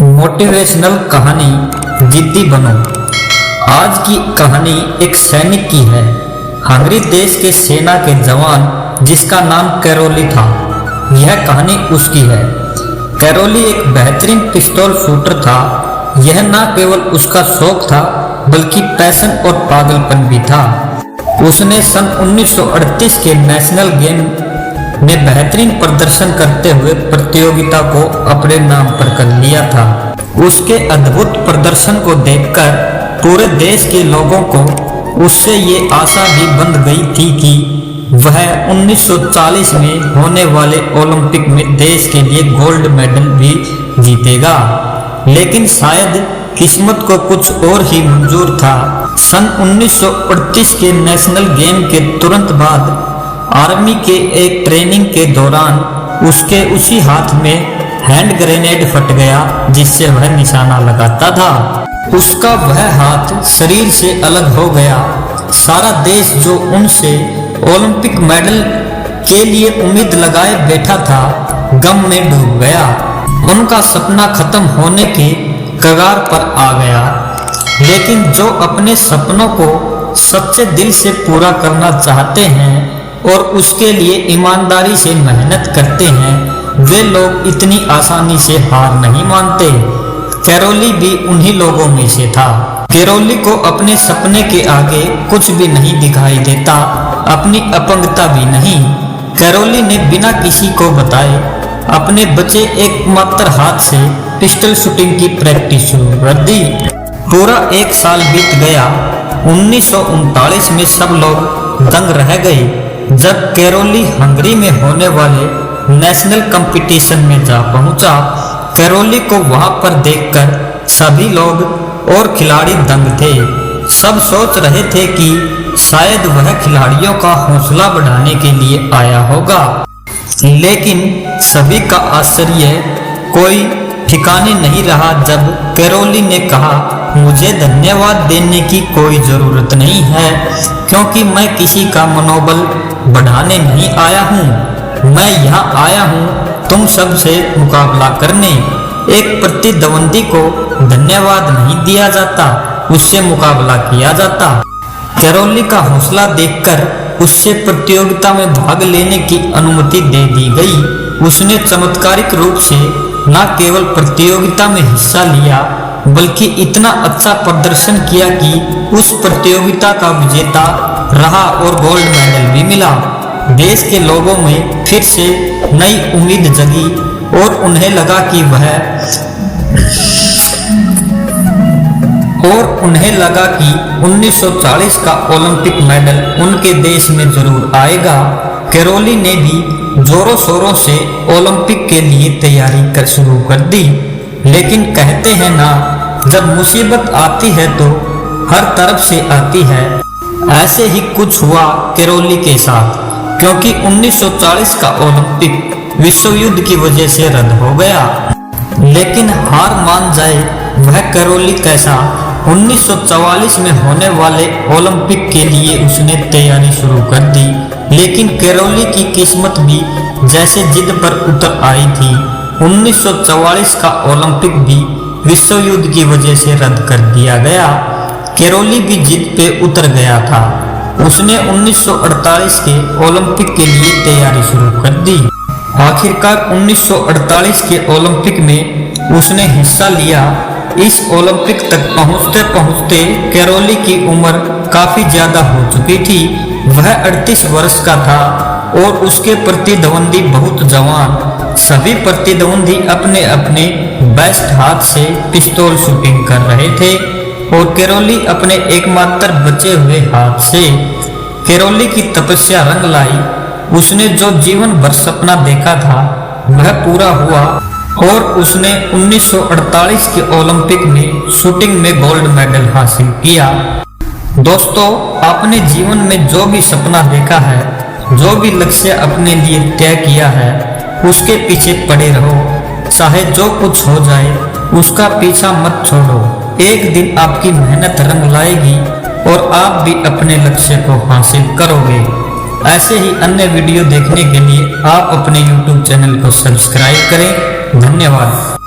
Motivational कहानी जिद्दी बनो। आज की कहानी एक सैनिक की है। हंगरी देश के सेना के जवान जिसका नाम कैरोली था। यह कहानी उसकी है। कैरोली एक बेहतरीन पिस्तौल शूटर था। यह न केवल उसका शौक था बल्कि पैशन और पागलपन भी था। उसने सन 1938 के नेशनल गेम में बेहतरीन प्रदर्शन करते हुए प्रतियोगिता को अपने नाम पर कर लिया था। उसके अद्भुत प्रदर्शन को देखकर पूरे देश के लोगों को उससे ये आशा भी बंध गई थी कि वह 1940 में होने वाले ओलंपिक में देश के लिए गोल्ड मेडल भी जीतेगा। लेकिन शायद किस्मत को कुछ और ही मंजूर था। सन 1938 के नेशनल गेम के तुरंत बाद आर्मी के एक ट्रेनिंग के दौरान उसके उसी हाथ में हैंड ग्रेनेड फट गया जिससे वह निशाना लगाता था। उसका वह हाथ शरीर से अलग हो गया। सारा देश जो उनसे ओलंपिक मेडल के लिए उम्मीद लगाए बैठा था गम में डूब गया। उनका सपना खत्म होने के कगार पर आ गया। लेकिन जो अपने सपनों को सच्चे दिल से पूरा करना चाहते हैं और उसके लिए ईमानदारी से मेहनत करते हैं, वे लोग इतनी आसानी से हार नहीं मानते। कैरोली भी उन्हीं लोगों में से था। कैरोली को अपने सपने के आगे कुछ भी नहीं दिखाई देता, अपनी अपंगता भी नहीं। कैरोली ने बिना किसी को बताए अपने बचे एकमात्र हाथ से पिस्टल शूटिंग की प्रैक्टिस शुरू कर दी। पूरा एक साल बीत गया। 1939 में सब लोग दंग रह गए जब कैरोली हंगरी में होने वाले नेशनल कंपटीशन में जा पहुंचा। कैरोली को वहां पर देखकर सभी लोग और खिलाड़ी दंग थे। सब सोच रहे थे कि शायद वह खिलाड़ियों का हौसला बढ़ाने के लिए आया होगा। लेकिन सभी का आश्चर्य कोई ठिकाने नहीं रहा जब कैरोली ने कहा, मुझे धन्यवाद देने की कोई जरूरत नहीं है, क्योंकि मैं किसी का मनोबल बढ़ाने नहीं आया हूँ। मैं यहाँ आया हूँ तुम सब से मुकाबला करने। एक प्रतिद्वंदी को धन्यवाद नहीं दिया जाता, उससे मुकाबला किया जाता। कैरोली का हौसला देखकर उससे प्रतियोगिता में भाग लेने की अनुमति दे दी गई। उसने चमत्कारिक रूप से न केवल प्रतियोगिता में हिस्सा लिया बल्कि इतना अच्छा प्रदर्शन किया कि उस प्रतियोगिता का विजेता रहा और गोल्ड मेडल भी मिला। देश के लोगों में फिर से नई उम्मीद जगी और उन्हें लगा कि 1940 का ओलंपिक मेडल उनके देश में जरूर आएगा। कैरोली ने भी जोरों शोरों से ओलंपिक के लिए तैयारी कर शुरू कर दी। लेकिन कहते हैं ना, जब मुसीबत आती है तो हर तरफ से आती है। ऐसे ही कुछ हुआ कैरोली के साथ, क्योंकि 1940 का ओलंपिक विश्व युद्ध की वजह से रद्द हो गया। लेकिन हार मान जाए वह कैरोली कैसा। 1944 में होने वाले ओलंपिक के लिए उसने तैयारी शुरू कर दी। लेकिन कैरोली की किस्मत भी जैसे जिद पर उतर आई थी। 1944 का ओलंपिक भी विश्व युद्ध की वजह से रद्द कर दिया गया। कैरोली भी जिद पे उतर गया था। उसने 1948 के ओलंपिक के लिए तैयारी शुरू कर दी। आखिरकार 1948 के ओलंपिक में उसने हिस्सा लिया। इस ओलंपिक तक पहुंचते पहुंचते कैरोली की उम्र काफी ज्यादा हो चुकी थी। वह 38 वर्ष का था और उसके प्रतिद्वंदी बहुत जवान। सभी प्रतिद्वंदी अपने अपने बेस्ट हाथ से पिस्तौल शूटिंग कर रहे थे और कैरोली अपने एकमात्र बचे हुए हाथ से। कैरोली की तपस्या रंग लाई। उसने जो जीवन भर सपना देखा था वह पूरा हुआ और उसने 1948 के ओलंपिक में शूटिंग में गोल्ड मेडल हासिल किया। दोस्तों, आपने जीवन में जो भी सपना देखा है, जो भी लक्ष्य अपने लिए तय किया है, उसके पीछे पड़े रहो। चाहे जो कुछ हो जाए उसका पीछा मत छोड़ो। एक दिन आपकी मेहनत रंग लाएगी और आप भी अपने लक्ष्य को हासिल करोगे। ऐसे ही अन्य वीडियो देखने के लिए आप अपने YouTube चैनल को सब्सक्राइब करें। धन्यवाद।